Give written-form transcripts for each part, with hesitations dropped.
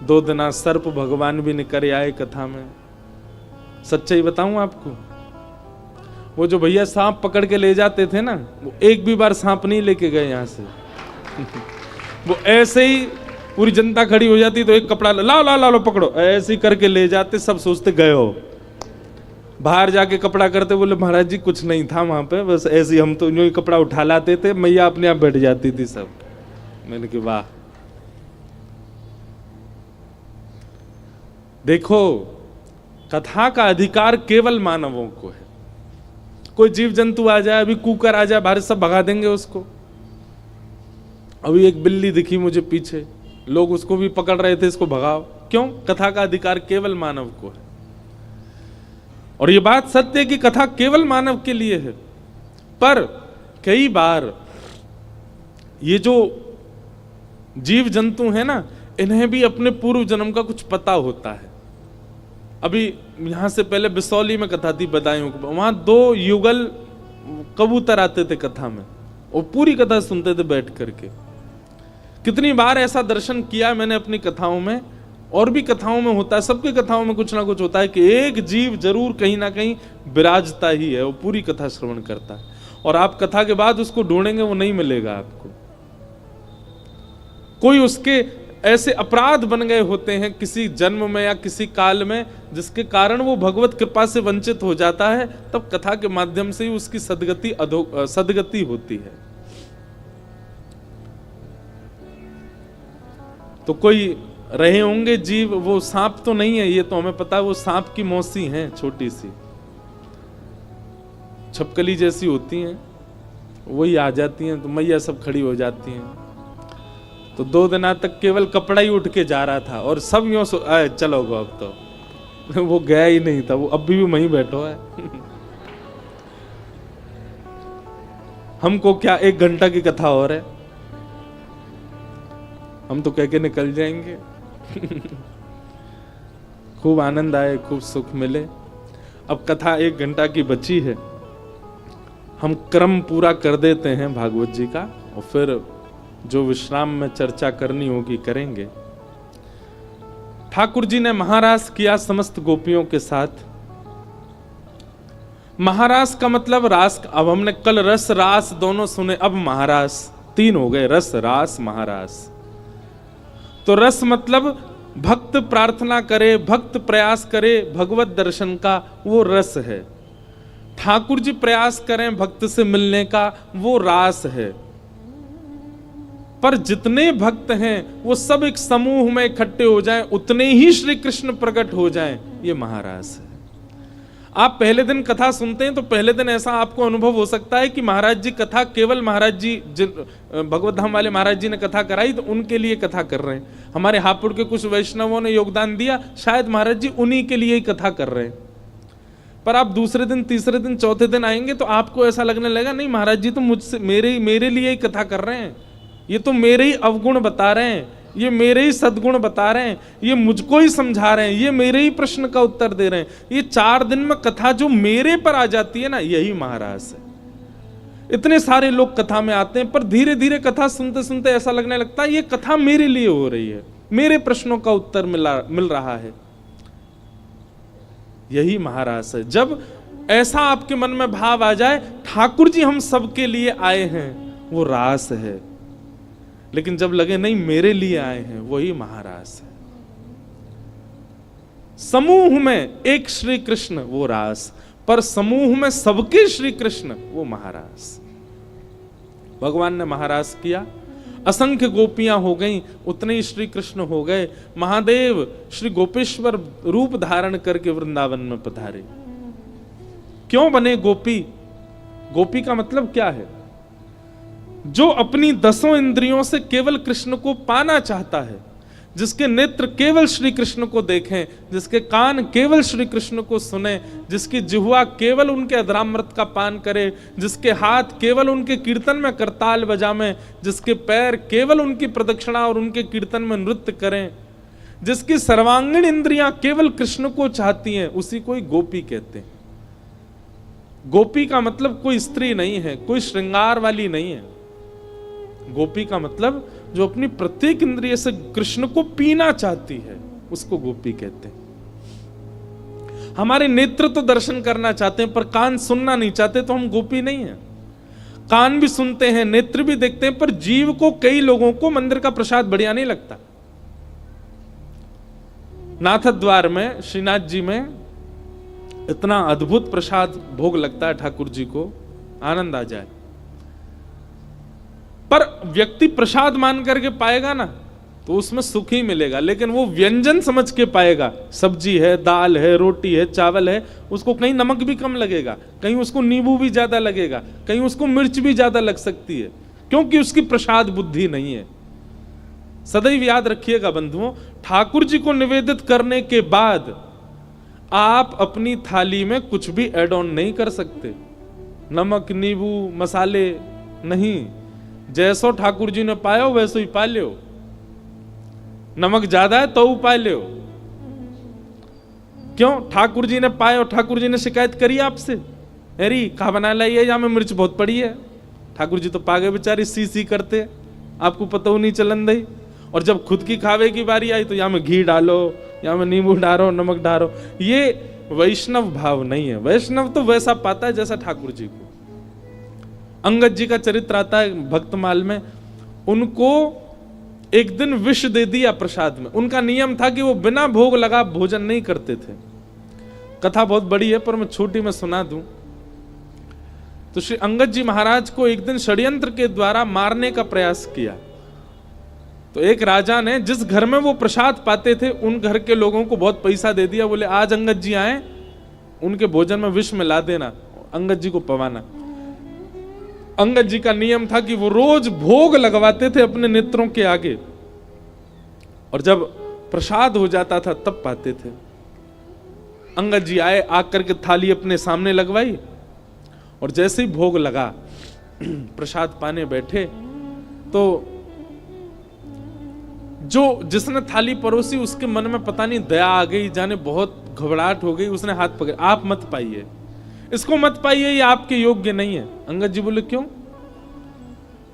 2 दिना सर्प भगवान भी निकल आए कथा में। सच्चाई बताऊं आपको, वो जो भैया सांप पकड़ के ले जाते थे ना, वो एक भी बार सांप नहीं लेके गए यहां से। वो ऐसे ही पूरी जनता खड़ी हो जाती तो एक कपड़ा लाओ लाओ लाओ पकड़ो, ऐसे ही करके ले जाते, सब सोचते गए हो। बाहर जाके कपड़ा करते, बोले महाराज जी कुछ नहीं था वहां पे, बस ऐसे ही हम तो यूं ही कपड़ा उठा लाते थे, मैया अपने आप बैठ जाती थी सब। मैंने कहा वाह। देखो, कथा का अधिकार केवल मानवों को है। कोई जीव जंतु आ जाए, अभी कुकर आ जाए बाहर, सब भगा देंगे उसको। अभी एक बिल्ली दिखी मुझे पीछे, लोग उसको भी पकड़ रहे थे, इसको भगाओ। क्यों? कथा का अधिकार केवल मानव को है। और ये बात सत्य है कि कथा केवल मानव के लिए है। पर कई बार ये जो जीव जंतु है ना, इन्हें भी अपने पूर्व जन्म का कुछ पता होता है। अभी यहां से पहले बिसौली में कथा थी बदायूं, वहां 2 युगल कबूतर आते थे कथा में, और पूरी कथा सुनते थे बैठ करके। कितनी बार ऐसा दर्शन किया मैंने अपनी कथाओं में, और भी कथाओं में होता है, सबकी कथाओं में कुछ ना कुछ होता है कि एक जीव जरूर कहीं ना कहीं विराजता ही है, वो पूरी कथा श्रवण करता है, और आप कथा के बाद उसको ढूंढेंगे वो नहीं मिलेगा आपको। कोई उसके ऐसे अपराध बन गए होते हैं किसी जन्म में या किसी काल में, जिसके कारण वो भगवत कृपा से वंचित हो जाता है, तब कथा के माध्यम से ही उसकी सदगति होती है। तो कोई रहे होंगे जीव, वो सांप तो नहीं है, ये तो हमें पता है, वो सांप की मौसी हैं, छोटी सी छपकली जैसी होती हैं, वही आ जाती हैं, तो मैया सब खड़ी हो जाती हैं। तो 2 दिना तक केवल कपड़ा ही उठ के जा रहा था, और सब यूं चलो गो अब तो। वो गया ही नहीं था, वो अब भी वहीं बैठो है। हमको क्या 1 घंटा की कथा और है, हम तो कह के निकल जाएंगे। खूब आनंद आए, खूब सुख मिले। अब कथा 1 घंटा की बची है, हम क्रम पूरा कर देते हैं भागवत जी का, और फिर जो विश्राम में चर्चा करनी होगी करेंगे। ठाकुर जी ने महारास किया समस्त गोपियों के साथ। महारास का मतलब रास, अब हमने कल रस रास दोनों सुने, अब महारास 3 हो गए, रस रास महारास। तो रस मतलब भक्त प्रार्थना करे, भक्त प्रयास करे भगवत दर्शन का, वो रस है। ठाकुर जी प्रयास करें भक्त से मिलने का, वो रास है। पर जितने भक्त हैं वो सब एक समूह में इकट्ठे हो जाएं, उतने ही श्री कृष्ण प्रकट हो जाएं, ये महारास है। आप पहले दिन कथा सुनते हैं तो पहले दिन ऐसा आपको अनुभव हो सकता है कि महाराज जी कथा केवल महाराज जी, भगवत धाम वाले महाराज जी ने कथा कराई तो उनके लिए कथा कर रहे हैं। हमारे हापुड़ के कुछ वैष्णवों ने योगदान दिया, शायद महाराज जी उन्हीं के लिए ही कथा कर रहे हैं। पर आप दूसरे दिन, तीसरे दिन, चौथे दिन आएंगे तो आपको ऐसा लगने लगेगा नहीं महाराज जी तो मुझसे मेरे लिए ही कथा कर रहे हैं, ये तो मेरे ही अवगुण बता रहे हैं, ये मेरे ही सद्गुण बता रहे हैं, ये मुझको ही समझा रहे हैं, ये मेरे ही प्रश्न का उत्तर दे रहे हैं। ये 4 दिन में कथा जो मेरे पर आ जाती है ना, यही महारास है। इतने सारे लोग कथा में आते हैं, पर धीरे धीरे कथा सुनते सुनते ऐसा लगने लगता है ये कथा मेरे लिए हो रही है, मेरे प्रश्नों का उत्तर मिल रहा है। यही महारास है। जब ऐसा आपके मन में भाव आ जाए ठाकुर जी हम सबके लिए आए हैं, वो रास है। लेकिन जब लगे नहीं मेरे लिए आए हैं, वही महारास है। समूह में एक श्री कृष्ण वो रास, पर समूह में सबके श्री कृष्ण वो महारास। भगवान ने महारास किया, असंख्य गोपियां हो गईं, उतने ही श्री कृष्ण हो गए। महादेव श्री गोपेश्वर रूप धारण करके वृंदावन में पधारे। क्यों बने गोपी? गोपी का मतलब क्या है? जो अपनी 10 इंद्रियों से केवल कृष्ण को पाना चाहता है, जिसके नेत्र केवल श्री कृष्ण को देखें, जिसके कान केवल श्री कृष्ण को सुने, जिसकी जिह्वा केवल उनके अधरामृत का पान करे, जिसके हाथ केवल उनके कीर्तन में करताल बजावें, जिसके पैर केवल उनकी प्रदक्षिणा और उनके कीर्तन में नृत्य करें, जिसकी सर्वांगीण इंद्रियां केवल कृष्ण को चाहती हैं, उसी को ही गोपी कहते हैं। गोपी का मतलब कोई स्त्री नहीं है, कोई श्रृंगार वाली नहीं है। गोपी का मतलब जो अपनी प्रत्येक इंद्रिय से कृष्ण को पीना चाहती है, उसको गोपी कहते हैं। हमारे नेत्र तो दर्शन करना चाहते हैं पर कान सुनना नहीं चाहते, तो हम गोपी नहीं हैं। कान भी सुनते हैं, नेत्र भी देखते हैं, पर जीव को, कई लोगों को मंदिर का प्रसाद बढ़िया नहीं लगता। नाथ द्वार में, श्रीनाथ जी में इतना अद्भुत प्रसाद भोग लगता है ठाकुर जी को, आनंद आ जाए। पर व्यक्ति प्रसाद मान करके पाएगा ना तो उसमें सुख ही मिलेगा, लेकिन वो व्यंजन समझ के पाएगा, सब्जी है, दाल है, रोटी है, चावल है, उसको कहीं नमक भी कम लगेगा, कहीं उसको नींबू भी ज्यादा लगेगा, कहीं उसको मिर्च भी ज्यादा लग सकती है, क्योंकि उसकी प्रसाद बुद्धि नहीं है। सदैव याद रखिएगा बंधुओं, ठाकुर जी को निवेदित करने के बाद आप अपनी थाली में कुछ भी ऐड ऑन नहीं कर सकते, नमक, नींबू, मसाले नहीं। जैसो ठाकुर जी ने पायो वैसो ही पा लियो। नमक ज्यादा है तो पा लियो, क्यों? ठाकुर जी ने पाए और ठाकुर जी ने शिकायत करी आपसे, अरे कहा बना लाइए, यहाँ में मिर्च बहुत पड़ी है। ठाकुर जी तो पागे बेचारे, सी करते, आपको पता नहीं चलन दई। और जब खुद की खावे की बारी आई तो यहाँ में घी डालो, यहाँ में नींबू डालो, नमक डालो। ये वैष्णव भाव नहीं है। वैष्णव तो वैसा पाता है जैसा ठाकुर जी को। अंगद जी का चरित्र आता है भक्तमाल में, उनको एक दिन विष दे दिया प्रसाद में। उनका नियम था कि वो बिना भोग लगा भोजन नहीं करते थे। कथा बहुत बड़ी है पर मैं छोटी में सुना दूं। तो श्री अंगद जी महाराज को एक दिन षड्यंत्र के द्वारा मारने का प्रयास किया। तो एक राजा ने, जिस घर में वो प्रसाद पाते थे, उन घर के लोगों को बहुत पैसा दे दिया। बोले आज अंगद जी आए, उनके भोजन में विष मिला देना, अंगद जी को पवाना। अंगद जी का नियम था कि वो रोज भोग लगवाते थे अपने नेत्रों के आगे, और जब प्रसाद हो जाता था तब पाते थे। अंगद जी आए, आकर के थाली अपने सामने लगवाई, और जैसे ही भोग लगा, प्रसाद पाने बैठे, तो जिसने थाली परोसी उसके मन में पता नहीं दया आ गई, जाने बहुत घबराहट हो गई। उसने हाथ पकड़, आप मत पाइए, इसको मत पाइए, ये आपके योग्य नहीं है। अंगद जी बोले क्यों?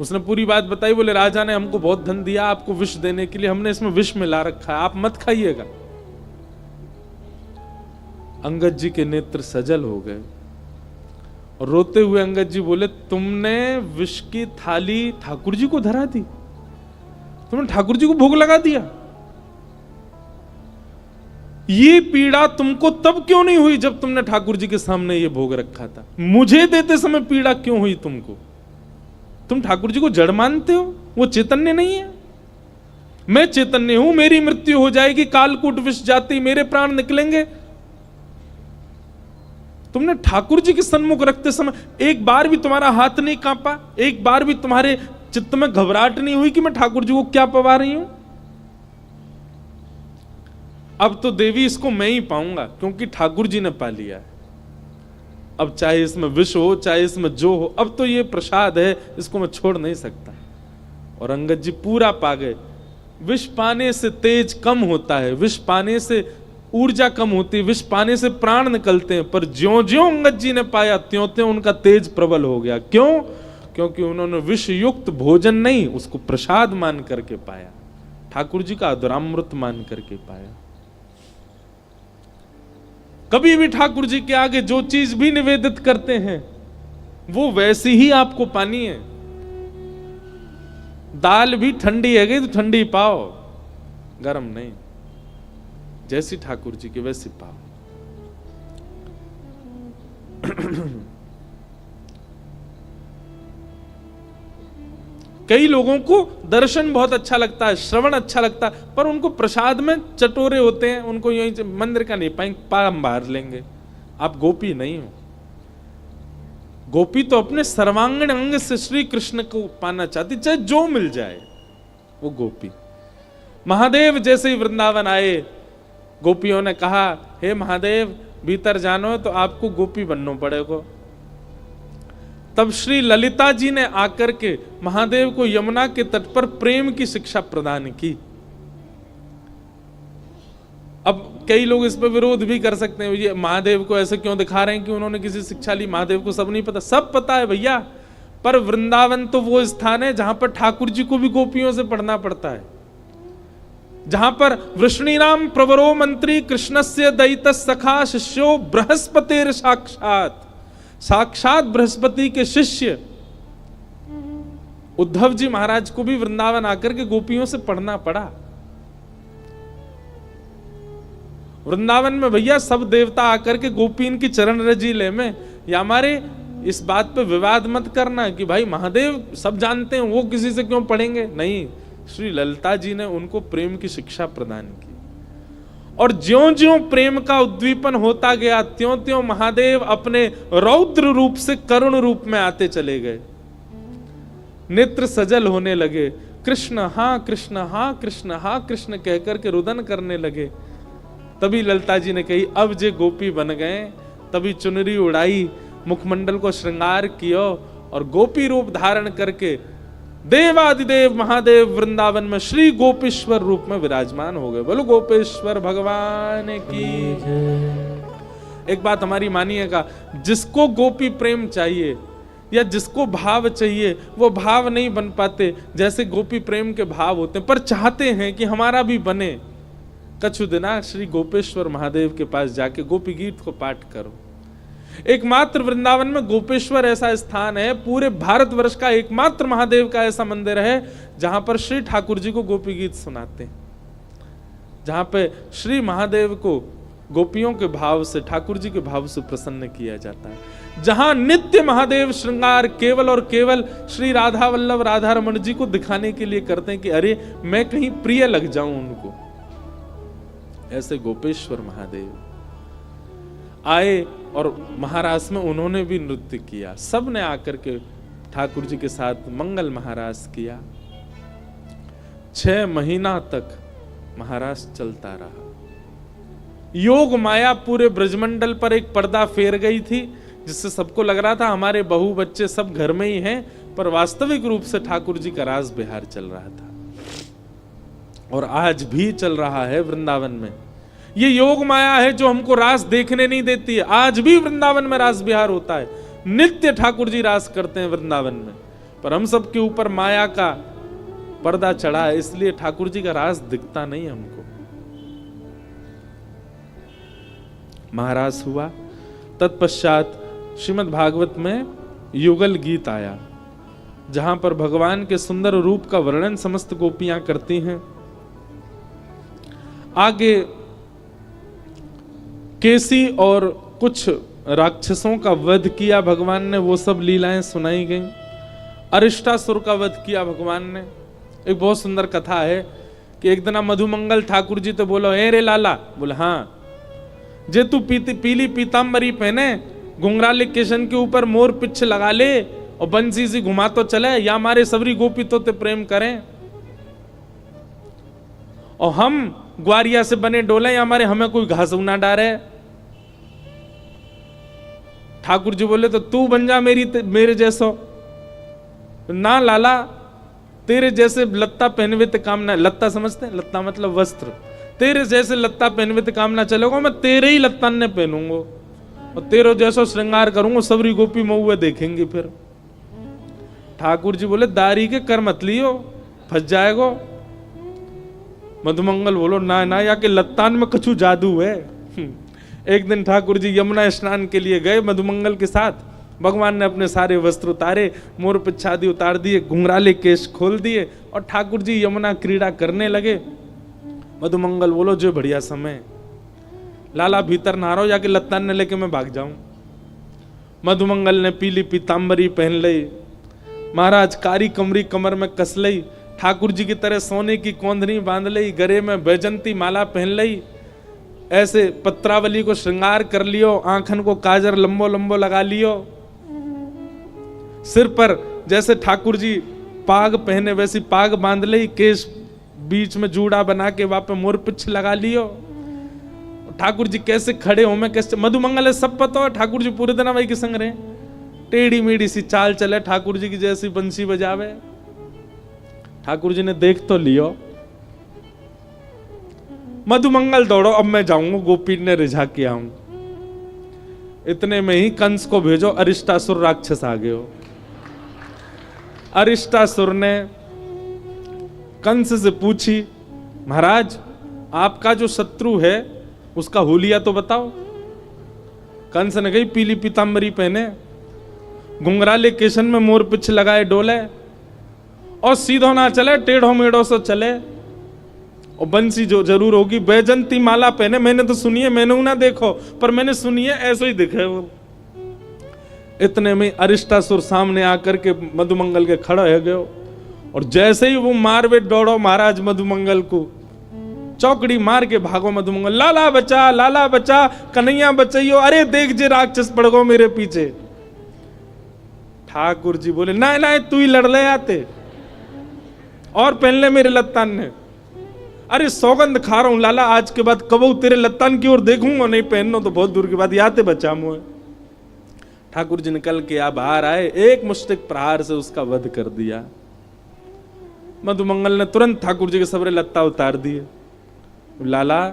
उसने पूरी बात बताई। बोले राजा ने हमको बहुत धन दिया आपको विष देने के लिए, हमने इसमें विष मिला रखा है, आप मत खाइएगा। अंगद जी के नेत्र सजल हो गए और रोते हुए अंगद जी बोले, तुमने विष की थाली ठाकुर जी को धरा दी, तुमने ठाकुर जी को भोग लगा दिया। ये पीड़ा तुमको तब क्यों नहीं हुई जब तुमने ठाकुर जी के सामने ये भोग रखा था? मुझे देते समय पीड़ा क्यों हुई तुमको? तुम ठाकुर जी को जड़ मानते हो, वो चैतन्य नहीं है। मैं चैतन्य हूं, मेरी मृत्यु हो जाएगी, कालकूट विष जाति, मेरे प्राण निकलेंगे। तुमने ठाकुर जी के सन्मुख रखते समय एक बार भी तुम्हारा हाथ नहीं कांपा, एक बार भी तुम्हारे चित्त में घबराहट नहीं हुई कि मैं ठाकुर जी को क्या पवा रही हूं? अब तो देवी इसको मैं ही पाऊंगा, क्योंकि ठाकुर जी ने पा लिया है। अब चाहे इसमें विष हो, चाहे इसमें जो हो, अब तो ये प्रसाद है, इसको मैं छोड़ नहीं सकता। और अंगद जी पूरा पा गए। विष पाने से तेज कम होता है, विष पाने से ऊर्जा कम होती है, विष पाने से प्राण निकलते हैं, पर ज्यों-ज्यों अंगद जी ने पाया त्यों-त्यों उनका तेज प्रबल हो गया। क्यों? क्योंकि उन्होंने विष युक्त भोजन नहीं, उसको प्रसाद मान करके पाया, ठाकुर जी का अधरामृत मान करके पाया। कभी भी ठाकुर जी के आगे जो चीज भी निवेदित करते हैं वो वैसी ही आपको पानी है। दाल भी ठंडी है गई तो ठंडी पाओ, गरम नहीं। जैसी ठाकुर जी की वैसी पाओ। कई लोगों को दर्शन बहुत अच्छा लगता है, श्रवण अच्छा लगता है, पर उनको प्रसाद में चटोरे होते हैं, उनको यही मंदिर का नहीं पाएंगे, पाम बाहर लेंगे। आप गोपी नहीं हो। गोपी तो अपने सर्वांगीण अंग से श्री कृष्ण को पाना चाहती, चाहे जो मिल जाए वो गोपी। महादेव जैसे ही वृंदावन आए, गोपियों ने कहा, हे महादेव भीतर जानो तो आपको गोपी बनना पड़ेगा। तब श्री ललिता जी ने आकर के महादेव को यमुना के तट पर प्रेम की शिक्षा प्रदान की। अब कई लोग इस पर विरोध भी कर सकते हैं, ये महादेव को ऐसे क्यों दिखा रहे हैं कि उन्होंने किसी शिक्षा ली। महादेव को सब नहीं पता, सब पता है भैया। पर वृंदावन तो वो स्थान है जहां पर ठाकुर जी को भी गोपियों से पढ़ना पड़ता है, जहां पर वृष्णीनाम प्रवरो मंत्री कृष्णस्य दयित सखा शिष्यो बृहस्पतिर साक्षात, साक्षात बृहस्पति के शिष्य उद्धव जी महाराज को भी वृंदावन आकर के गोपियों से पढ़ना पड़ा। वृंदावन में भैया सब देवता आकर के गोपीन की चरण रजी ले में, या हमारे इस बात पे विवाद मत करना कि भाई महादेव सब जानते हैं वो किसी से क्यों पढ़ेंगे, नहीं, श्री ललिता जी ने उनको प्रेम की शिक्षा प्रदान की, और ज्यों-ज्यों प्रेम का उद्दीपन होता गया त्यों-त्यों महादेव अपने रौद्र रूप से करुण रूप में आते चले गए, नेत्र सजल होने लगे, कृष्ण हाँ कृष्ण हाँ कृष्ण हाँ कृष्ण कहकर के रुदन करने लगे। तभी ललिता जी ने कही अब जे गोपी बन गए, तभी चुनरी उड़ाई, मुखमंडल को श्रृंगार किया और गोपी रूप धारण करके देवादिदेव महादेव वृंदावन में श्री गोपेश्वर रूप में विराजमान हो गए। बोलो गोपेश्वर भगवान की। एक बात हमारी मानिएगा, जिसको गोपी प्रेम चाहिए या जिसको भाव चाहिए वो भाव नहीं बन पाते जैसे गोपी प्रेम के भाव होते हैं, पर चाहते हैं कि हमारा भी बने। कछु दिना श्री गोपेश्वर महादेव के पास जाके गोपी गीत को पाठ करो। एकमात्र वृंदावन में गोपेश्वर ऐसा स्थान है, पूरे भारतवर्ष का एकमात्र महादेव का ऐसा मंदिर है जहां पर श्री ठाकुर जी को गोपी गीत सुनाते हैं, जहां पे श्री महादेव को गोपियों के भाव से, ठाकुर जी के भाव से प्रसन्न किया जाता है, जहां नित्य महादेव श्रृंगार केवल और केवल श्री राधा वल्लभ राधा रमण जी को दिखाने के लिए करते हैं कि अरे मैं कहीं प्रिय लग जाऊं उनको। ऐसे गोपेश्वर महादेव आए और महारास में उन्होंने भी नृत्य किया, सब ने आकर के ठाकुर जी के साथ मंगल महारास किया। 6 महीना तक महारास चलता रहा। योग माया पूरे ब्रजमंडल पर एक पर्दा फेर गई थी, जिससे सबको लग रहा था हमारे बहू बच्चे सब घर में ही हैं, पर वास्तविक रूप से ठाकुर जी का रास बिहार चल रहा था और आज भी चल रहा है वृंदावन में। ये योग माया है जो हमको रास देखने नहीं देती है। आज भी वृंदावन में रास बिहार होता है, नित्य ठाकुर जी रास करते हैं वृंदावन में, पर हम सब के ऊपर माया का पर्दा चढ़ा है, इसलिए ठाकुर जी का रास दिखता नहीं हमको। महारास हुआ, तत्पश्चात श्रीमद् भागवत में युगल गीत आया, जहां पर भगवान के सुंदर रूप का वर्णन समस्त गोपियां करती हैं। आगे केसी और कुछ राक्षसों का वध किया भगवान ने, वो सब लीलाएं सुनाई गई। अरिष्टासुर का वध किया भगवान ने। एक बहुत सुंदर कथा है कि एक दिन मधुमंगल ठाकुर जी तो बोलो ए रे लाला, बोले हाँ, जे तू पीली पीतांबरी पहने, घुंघराले केशन के ऊपर मोर पिच्छ लगा ले और बंसी सी घुमा तो चले, या हमारे सबरी गोपी तो ते प्रेम करें, और हम ग्वारिया से बने डोले, या हमारे हमें कोई घास ना डारे। ठाकुर जी बोले तो तू बन जा मेरे जैसो। ना लाला, तेरे जैसे लत्ता पहनवे ते काम ना, लत्ता समझते हैं, लत्ता मतलब वस्त्र, तेरे जैसे लत्ता पहनवे ते काम ना चलेगा, मैं तेरे ही लत्ता ने पहनूंगा और तेरे जैसा श्रृंगार करूंगा, सबरी गोपी मऊए देखेंगे। फिर ठाकुर जी बोले दारी के कर मत लियो, फंस जाएगो। मधुमंगल बोलो ना ना, या के लत्तान में कछु जादू है। एक दिन ठाकुर जी यमुना स्नान के लिए गए मधुमंगल के साथ। भगवान ने अपने सारे वस्त्र उतारे, मोर पिच्छादी उतार दिए, घुंघराले केश खोल दिए और ठाकुर जी यमुना क्रीड़ा करने लगे। मधुमंगल बोलो जो बढ़िया समय, लाला भीतर नहा रहो, जाके लत्तान ने लेके मैं भाग जाऊं। मधुमंगल ने पीली पीतांबरी पहन ली, महाराज कारी कमरी कमर में कस लई, ठाकुर जी की तरह सोने की कोंदनी बांध लई, गले में बैजंती माला पहन लई, ऐसे पत्रावली को श्रृंगार कर लियो, आंखन को काजर लंबो लंबो लगा लियो, सिर पर जैसे ठाकुर जी पाग पहने वैसी पाग बांध लई, केश बीच में जूड़ा बना के वहां पे मोर पिछ लगा लियो। ठाकुर जी कैसे खड़े हो, मैं कैसे, मधुमंगल है सब पता हो, ठाकुर जी पूरे दिन वही के संग रहे, टेढ़ी मेढ़ी सी चाल चले ठाकुर जी की जैसी बंसी बजावे। ठाकुर जी ने देख तो लियो। मधुमंगल दौड़ो, अब मैं जाऊंगा गोपी ने रिझा के आऊं। इतने में ही कंस को भेजो, अरिष्टासुर राक्षस आ गए हो। अरिष्टासुर ने कंस से पूछी, महाराज आपका जो शत्रु है उसका हुलिया तो बताओ। कंस ने कही, पीली पीतांबरी पहने, घुंघराले केशन में मोर पिछ लगाए डोले, और सीधो ना चले, टेढ़ो मेढ़ो से चले, और बंसी जो जरूर होगी, बैजंती माला पहने। मैंने तो सुनी है, मैंने ना देखो, पर मैंने सुनी है, ऐसे ही दिखे वो। इतने में अरिष्टासुर सामने आकर के मधुमंगल के खड़ा है गयो, और जैसे ही वो मारवे दौड़ो महाराज मधुमंगल को, चौकड़ी मार के भागो मधुमंगल, लाला बचा कन्हैया बचाइयो, अरे देख जे राक्षस पड़ गो मेरे पीछे। ठाकुर जी बोले, ना तू ही लड़ ले आते, और पहन ले मेरे लत्तान ने। अरे सौगंध खा रहा हूं लाला, आज के बाद कबू तेरे लत्तान की ओर देखूंगा नहीं, पहनना तो बहुत दूर की बात, याते बचा मुझे। ठाकुर जी निकल के आ बाहर आए, एक मुष्टिक प्रहार से उसका वध कर दिया। मधुमंगल ने तुरंत ठाकुर जी के सबरे लत्ता उतार दिए। लाला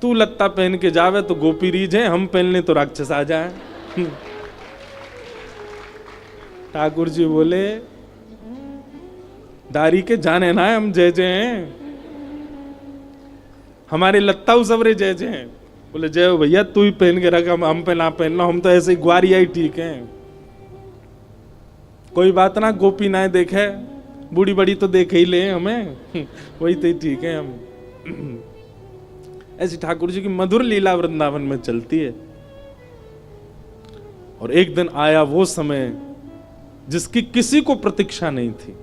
तू लत्ता पहन के जावे तो गोपी रीझ है, हम पहनने तो राक्षस आ जाए। ठाकुर जी बोले, दारी के जाने ना है, हम जय जय हैं, हमारे लत्ता सबरे जय जय हैं। बोले, जय हो भैया, तू ही पहन के रख, हम पे ना पहनना, हम तो ऐसे ही ग्वारिया ही ठीक हैं। कोई बात ना, गोपी ना देखे, बूढ़ी बड़ी तो देखे ही ले हमें, वही तो ठीक है हम। ऐसी ठाकुर जी की मधुर लीला वृंदावन में चलती है। और एक दिन आया वो समय जिसकी किसी को प्रतीक्षा नहीं थी।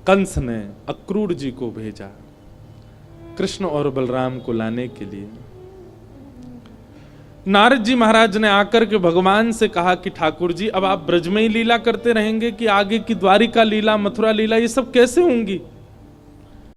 कंस ने अक्रूर जी को भेजा कृष्ण और बलराम को लाने के लिए। नारद जी महाराज ने आकर के भगवान से कहा कि ठाकुर जी अब आप ब्रज में ही लीला करते रहेंगे कि आगे की द्वारिका लीला, मथुरा लीला, ये सब कैसे होंगी?